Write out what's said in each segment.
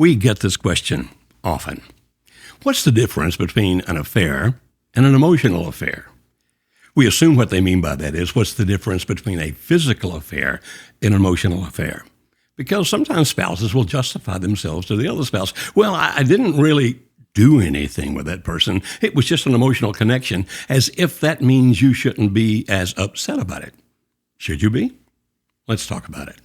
We get this question often. What's the difference between an affair and an emotional affair? We assume what they mean by that is what's the difference between a physical affair and an emotional affair? Because sometimes spouses will justify themselves to the other spouse. Well, I didn't really do anything with that person. It was just an emotional connection, as if that means you shouldn't be as upset about it. Should you be? Let's talk about it.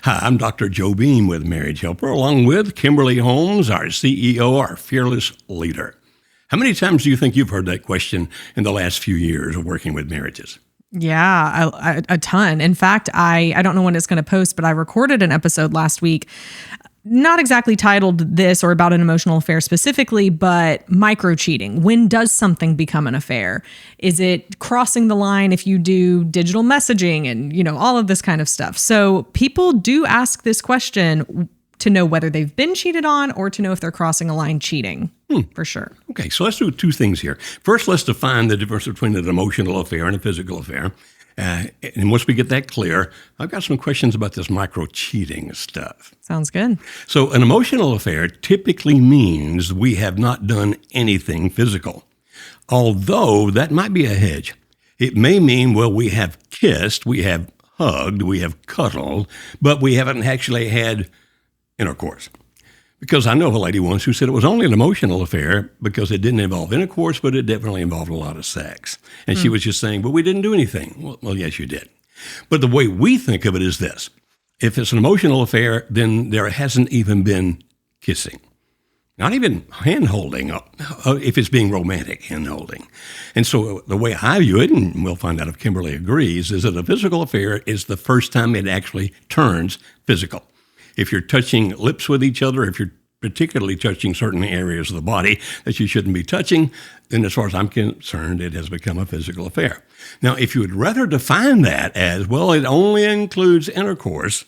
Hi, I'm Dr. Joe Beam with Marriage Helper, along with Kimberly Holmes, our CEO, our fearless leader. How many times do you think you've heard that question in the last few years of working with marriages? Yeah, a ton. In fact, I don't know when it's going to post, but I recorded an episode last week, not exactly titled this or about an emotional affair specifically, but micro cheating. When does something become an affair? Is it crossing the line if you do digital messaging and, all of this kind of stuff? So people do ask this question to know whether they've been cheated on or to know if they're crossing a line cheating, for sure. Okay, so let's do two things here. First, let's define the difference between an emotional affair and a physical affair. And once we get that clear, I've got some questions about this micro-cheating stuff. Sounds good. So an emotional affair typically means we have not done anything physical, although that might be a hedge. It may mean, well, we have kissed, we have hugged, we have cuddled, but we haven't actually had intercourse. Because I know of a lady once who said it was only an emotional affair because it didn't involve intercourse, but it definitely involved a lot of sex. And she was just saying, but we didn't do anything. Well, yes, you did. But the way we think of it is this. If it's an emotional affair, then there hasn't even been kissing. Not even hand-holding, if it's being romantic hand-holding. And so the way I view it, and we'll find out if Kimberly agrees, is that a physical affair is the first time it actually turns physical. If you're touching lips with each other, if you're particularly touching certain areas of the body that you shouldn't be touching, then as far as I'm concerned, it has become a physical affair. Now, if you would rather define that as, well, it only includes intercourse,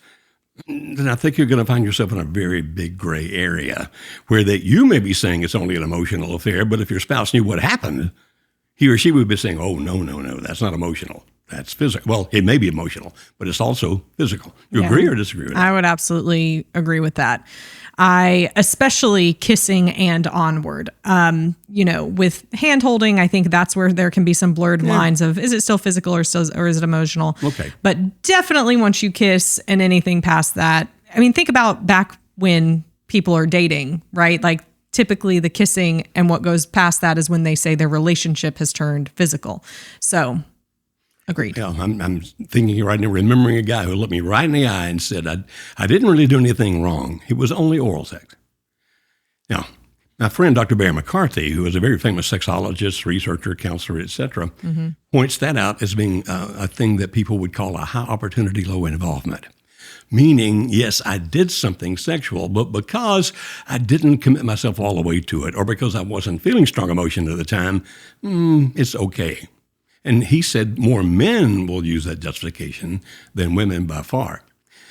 then I think you're going to find yourself in a very big gray area where that you may be saying it's only an emotional affair, but if your spouse knew what happened, he or she would be saying, oh, no, that's not emotional. That's physical. Well, it may be emotional, but it's also physical. You agree or disagree with that? I would absolutely agree with that. Especially kissing and onward. With hand holding, I think that's where there can be some blurred lines of, is it still physical or is it emotional? Okay. But definitely once you kiss and anything past that, I mean, think about back when people are dating, right? Like typically the kissing and what goes past that is when they say their relationship has turned physical. So agreed. Yeah, I'm thinking right now, remembering a guy who looked me right in the eye and said, I didn't really do anything wrong. It was only oral sex. Now, my friend Dr. Barry McCarthy, who is a very famous sexologist, researcher, counselor, etc., points that out as being a thing that people would call a high opportunity, low involvement. Meaning, yes, I did something sexual, but because I didn't commit myself all the way to it, or because I wasn't feeling strong emotion at the time, it's okay. And he said more men will use that justification than women by far.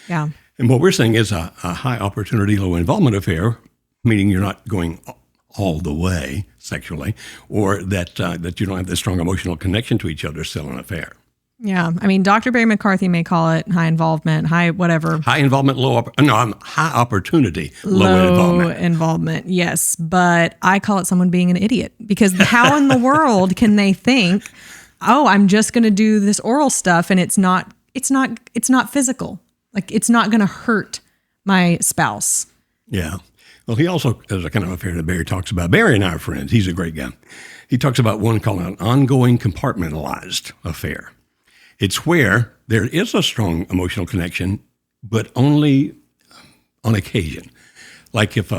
Yeah. And what we're saying is a high opportunity, low involvement affair, meaning you're not going all the way sexually, or that you don't have this strong emotional connection to each other, still an affair. Yeah. I mean, Dr. Barry McCarthy may call it high involvement, high whatever. High involvement, high opportunity, low involvement. Yes. But I call it someone being an idiot, because how in the world can they think, oh, I'm just going to do this oral stuff and it's not physical. Like it's not going to hurt my spouse. Yeah. Well, he also has a kind of affair that Barry talks about. Barry and I are friends. He's a great guy. He talks about one called an ongoing compartmentalized affair. It's where there is a strong emotional connection, but only on occasion. Like if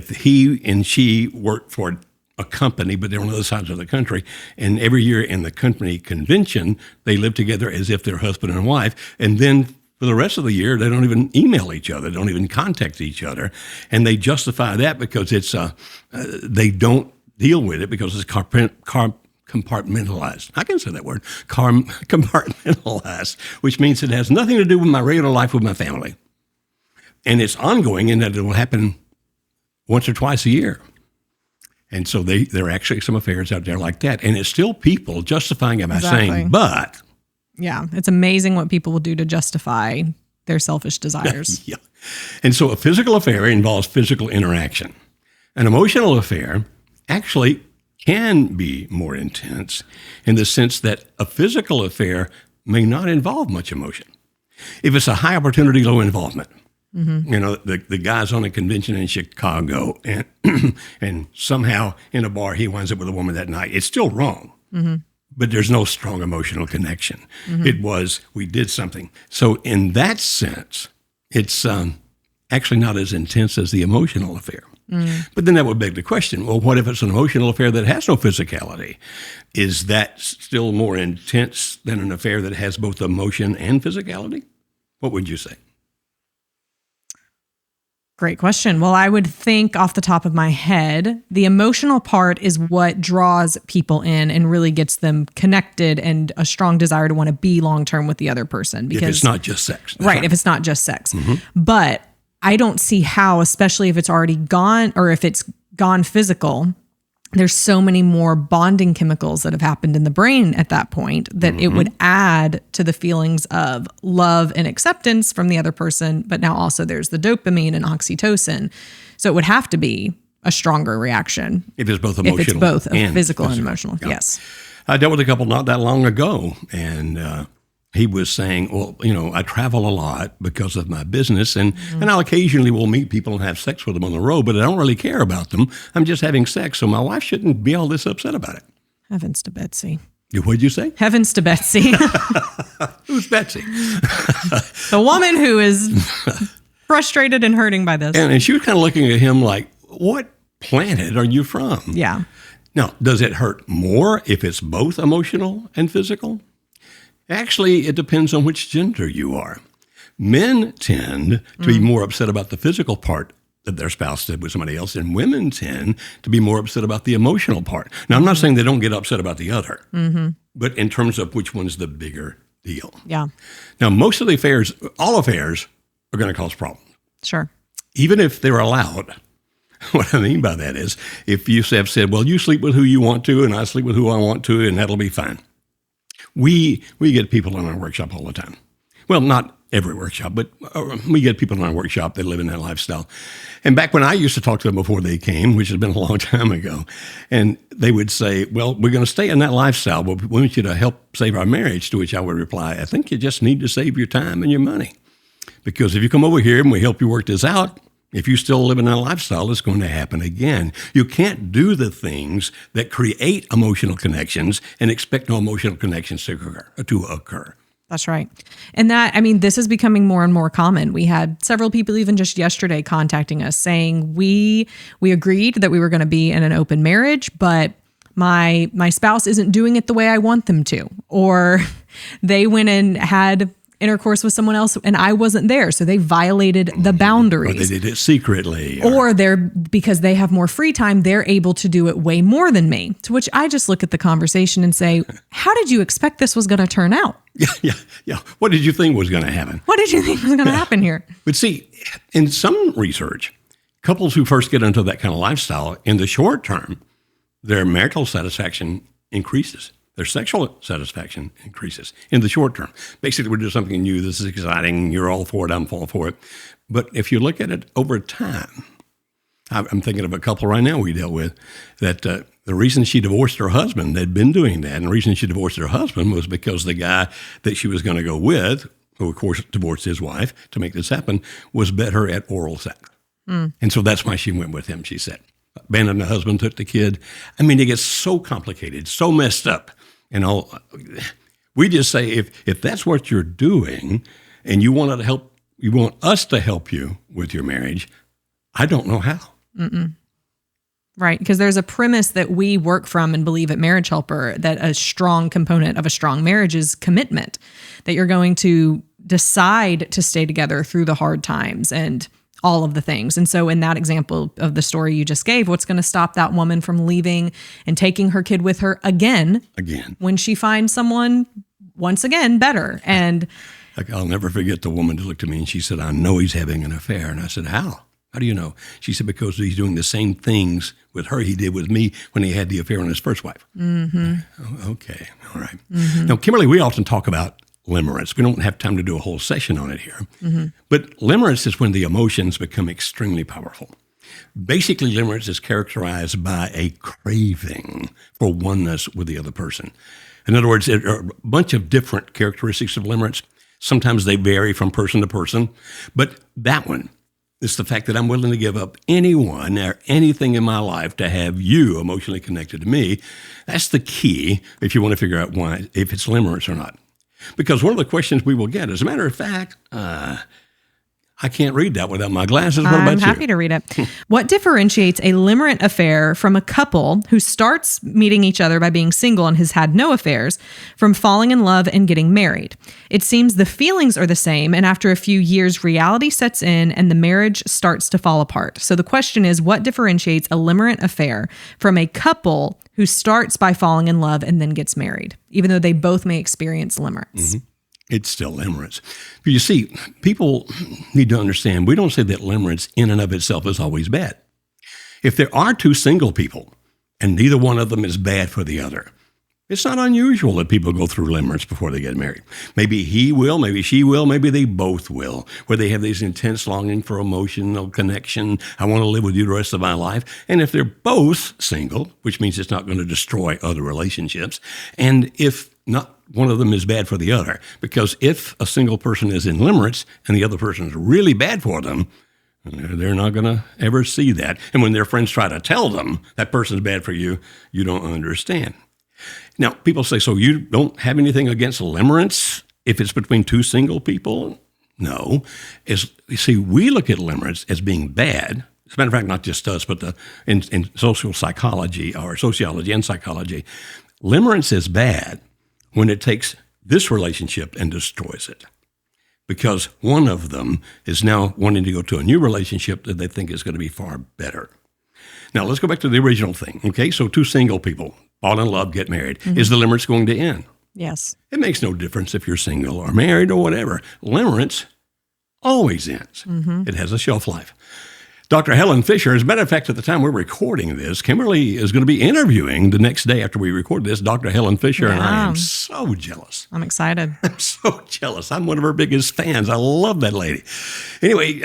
he and she work for a company, but they're on other sides of the country. And every year in the company convention, they live together as if they're husband and wife. And then for the rest of the year, they don't even email each other. They don't even contact each other. And they justify that because it's they don't deal with it because it's compartmentalized. I can say that word, compartmentalized, which means it has nothing to do with my regular life with my family. And it's ongoing in that it will happen once or twice a year. And so there are actually some affairs out there like that. And it's still people justifying it by saying, but. Yeah, it's amazing what people will do to justify their selfish desires. Yeah. And so a physical affair involves physical interaction. An emotional affair actually can be more intense in the sense that a physical affair may not involve much emotion. If it's a high opportunity, low involvement, the guy's on a convention in Chicago and and somehow in a bar he winds up with a woman that night, it's still wrong. But there's no strong emotional connection. It was, we did something. So in that sense, it's actually not as intense as the emotional affair. But then that would beg the question, well, what if it's an emotional affair that has no physicality? Is that still more intense than an affair that has both emotion and physicality? What would you say? Great question. Well, I would think off the top of my head, the emotional part is what draws people in and really gets them connected and a strong desire to want to be long-term with the other person. Because, if it's not just sex. Right, if it's not just sex. But I don't see how, especially if it's already gone or if it's gone physical, there's so many more bonding chemicals that have happened in the brain at that point that it would add to the feelings of love and acceptance from the other person. But now also there's the dopamine and oxytocin. So it would have to be a stronger reaction. If it's both emotional. If it's both physical and emotional. Yeah. Yes. I dealt with a couple not that long ago, and he was saying, well, I travel a lot because of my business, and I'll occasionally will meet people and have sex with them on the road, but I don't really care about them. I'm just having sex, so my wife shouldn't be all this upset about it. Heavens to Betsy. What'd you say? Heavens to Betsy. Who's Betsy? The woman who is frustrated and hurting by this. And she was kind of looking at him like, what planet are you from? Yeah. Now, does it hurt more if it's both emotional and physical? Actually, it depends on which gender you are. Men tend to be more upset about the physical part that their spouse did with somebody else, and women tend to be more upset about the emotional part. Now, I'm not saying they don't get upset about the other, but in terms of which one's the bigger deal. Yeah. Now, most of the affairs, all affairs, are going to cause problems. Sure. Even if they're allowed. What I mean by that is, if you have said, well, you sleep with who you want to, and I sleep with who I want to, and that'll be fine. We get people in our workshop all the time. Well, not every workshop, but we get people in our workshop that live in that lifestyle. And back when I used to talk to them before they came, which has been a long time ago, and they would say, well, we're going to stay in that lifestyle, but we want you to help save our marriage, to which I would reply, I think you just need to save your time and your money. Because if you come over here and we help you work this out, if you still live in that lifestyle, it's going to happen again. You can't do the things that create emotional connections and expect no emotional connections to occur. That's right. And this is becoming more and more common. We had several people even just yesterday contacting us saying we agreed that we were going to be in an open marriage, but my spouse isn't doing it the way I want them to. Or they went and had intercourse with someone else and I wasn't there. So they violated the boundaries. Or they did it secretly. Or because they have more free time, they're able to do it way more than me. To which I just look at the conversation and say, how did you expect this was going to turn out? Yeah. What did you think was going to happen? What did you think was going to happen here? But see, in some research, couples who first get into that kind of lifestyle, in the short term, their marital satisfaction increases. Their sexual satisfaction increases in the short term. Basically, we're doing something new. This is exciting. You're all for it. I'm all for it. But if you look at it over time, I'm thinking of a couple right now we dealt with that the reason she divorced her husband, they'd been doing that. And the reason she divorced her husband was because the guy that she was going to go with, who of course divorced his wife to make this happen, was better at oral sex. And so that's why she went with him, she said. Abandoned the husband, took the kid. I mean, it gets so complicated, so messed up. We just say, if that's what you're doing and you want us to help you with your marriage, I don't know how. Right. Because there's a premise that we work from and believe at Marriage Helper that a strong component of a strong marriage is commitment, that you're going to decide to stay together through the hard times and all of the things. And so in that example of the story you just gave, what's going to stop that woman from leaving and taking her kid with her again, when she finds someone once again better? And I'll never forget the woman that looked at me and she said, I know he's having an affair. And I said, how? How do you know? She said, because he's doing the same things with her he did with me when he had the affair on his first wife. Okay. All right. Now, Kimberly, we often talk about limerence. We don't have time to do a whole session on it here. But limerence is when the emotions become extremely powerful. Basically, limerence is characterized by a craving for oneness with the other person. In other words, there are a bunch of different characteristics of limerence. Sometimes they vary from person to person, but that one is the fact that I'm willing to give up anyone or anything in my life to have you emotionally connected to me. That's the key if you want to figure out why, if it's limerence or not. Because one of the questions we will get, as a matter of fact, I can't read that without my glasses. What about you? I'm happy to read it. What differentiates a limerent affair from a couple who starts meeting each other by being single and has had no affairs from falling in love and getting married? It seems the feelings are the same, and after a few years, reality sets in and the marriage starts to fall apart. So the question is, what differentiates a limerent affair from a couple who starts by falling in love and then gets married, even though they both may experience limerence? It's still limerence. But you see, people need to understand, we don't say that limerence in and of itself is always bad. If there are two single people and neither one of them is bad for the other, it's not unusual that people go through limerence before they get married. Maybe he will, maybe she will, maybe they both will, where they have this intense longing for emotional connection. I want to live with you the rest of my life. And if they're both single, which means it's not going to destroy other relationships, and if not one of them is bad for the other, because if a single person is in limerence and the other person is really bad for them, they're not going to ever see that. And when their friends try to tell them that person's bad for you, you don't understand. Now, people say, so you don't have anything against limerence if it's between two single people? No. You see, we look at limerence as being bad. As a matter of fact, not just us, but in social psychology or sociology and psychology, limerence is bad when it takes this relationship and destroys it. Because one of them is now wanting to go to a new relationship that they think is going to be far better. Now, let's go back to the original thing. Okay, so two single people fall in love, get married. Is the limerence going to end? Yes. It makes no difference if you're single or married or whatever. Limerence always ends. It has a shelf life. Dr. Helen Fisher, as a matter of fact, at the time we're recording this, Kimberly is going to be interviewing the next day after we record this, Dr. Helen Fisher, and I am so jealous. I'm excited. I'm so jealous. I'm one of her biggest fans. I love that lady. Anyway,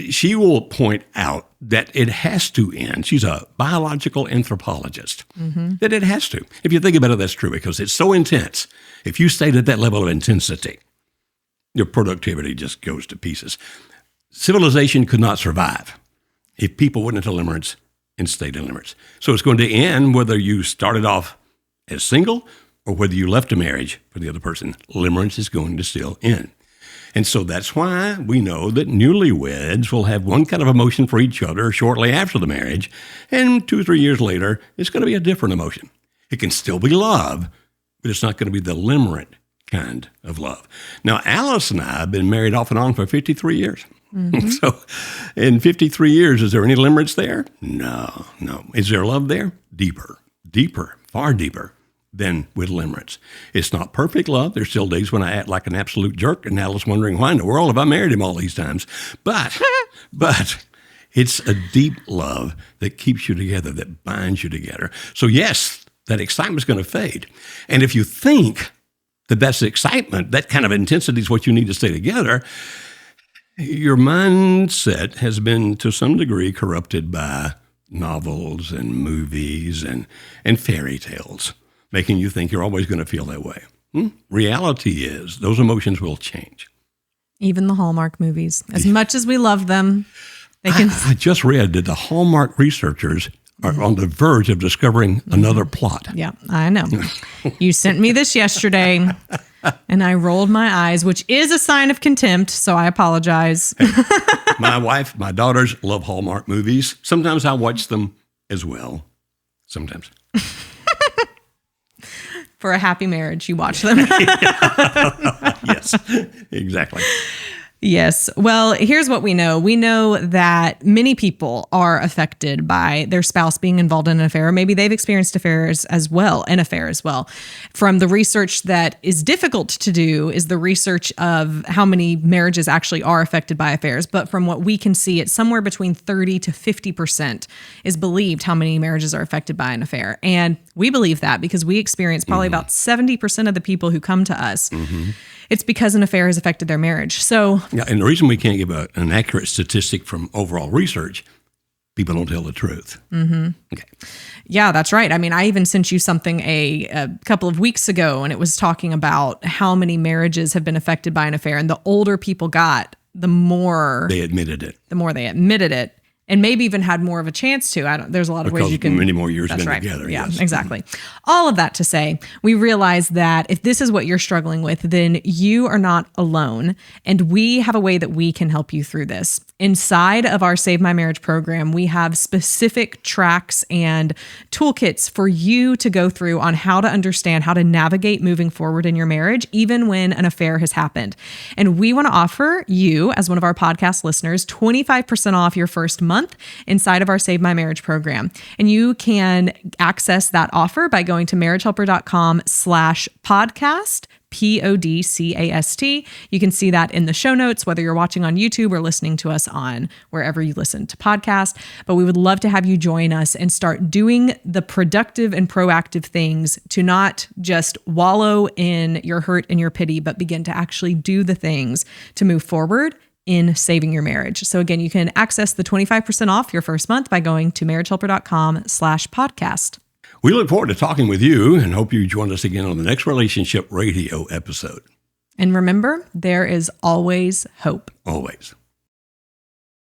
she will point out that it has to end. She's a biological anthropologist. That it has to. If you think about it, that's true, because it's so intense. If you stayed at that level of intensity, your productivity just goes to pieces. Civilization could not survive if people went into limerence and stayed in limerence. So it's going to end whether you started off as single or whether you left a marriage for the other person. Limerence is going to still end. And so that's why we know that newlyweds will have one kind of emotion for each other shortly after the marriage, and 2 or 3 years later, it's going to be a different emotion. It can still be love, but it's not going to be the limerent kind of love. Now, Alice and I have been married off and on for 53 years. So in 53 years, is there any limerence there? No. Is there love there? Deeper, far deeper than with limerence. It's not perfect love. There's still days when I act like an absolute jerk, and Alice wondering why in the world have I married him all these times. But it's a deep love that keeps you together, that binds you together. So yes, that excitement's going to fade. And if you think that that's the excitement, that kind of intensity is what you need to stay together, your mindset has been to some degree corrupted by novels and movies and fairy tales, making you think you're always going to feel that way. Reality is those emotions will change. Even the Hallmark movies, as much as we love them, they can. I just read that the Hallmark researchers are on the verge of discovering another plot. Yeah, I know. You sent me this yesterday, and I rolled my eyes, which is a sign of contempt, so I apologize. My wife, my daughters love Hallmark movies. Sometimes I watch them as well. Sometimes. For a happy marriage, you watch them. Yes, exactly. Yes. Well, here's what we know. We know that many people are affected by their spouse being involved in an affair. Or maybe they've experienced an affair as well. From the research that is difficult to do is the research of how many marriages actually are affected by affairs. But from what we can see, it's somewhere between 30 to 50% is believed how many marriages are affected by an affair. And We believe that because we experience probably about 70% of the people who come to us. It's because an affair has affected their marriage. So, Yeah, and the reason we can't give an accurate statistic from overall research, people don't tell the truth. Okay. yeah, that's right. I mean, I even sent you something a couple of weeks ago, and it was talking about how many marriages have been affected by an affair. And the older people got, the more They admitted it. And maybe even had more of a chance to. There's a lot of ways you can. Many more years That's been right. together. Yeah, Yes. exactly. All of that to say, we realize that if this is what you're struggling with, then you are not alone. And we have a way that we can help you through this. Inside of our Save My Marriage program, we have specific tracks and toolkits for you to go through on how to understand how to navigate moving forward in your marriage, even when an affair has happened. And we want to offer you, as one of our podcast listeners, 25% off your first month inside of our Save My Marriage program. And you can access that offer by going to marriagehelper.com/podcast. PODCAST. You can see that in the show notes, whether you're watching on YouTube or listening to us on wherever you listen to podcasts. But we would love to have you join us and start doing the productive and proactive things to not just wallow in your hurt and your pity, but begin to actually do the things to move forward in saving your marriage. So again, you can access the 25% off your first month by going to marriagehelper.com/podcast. We look forward to talking with you and hope you join us again on the next Relationship Radio episode. And remember, there is always hope. Always.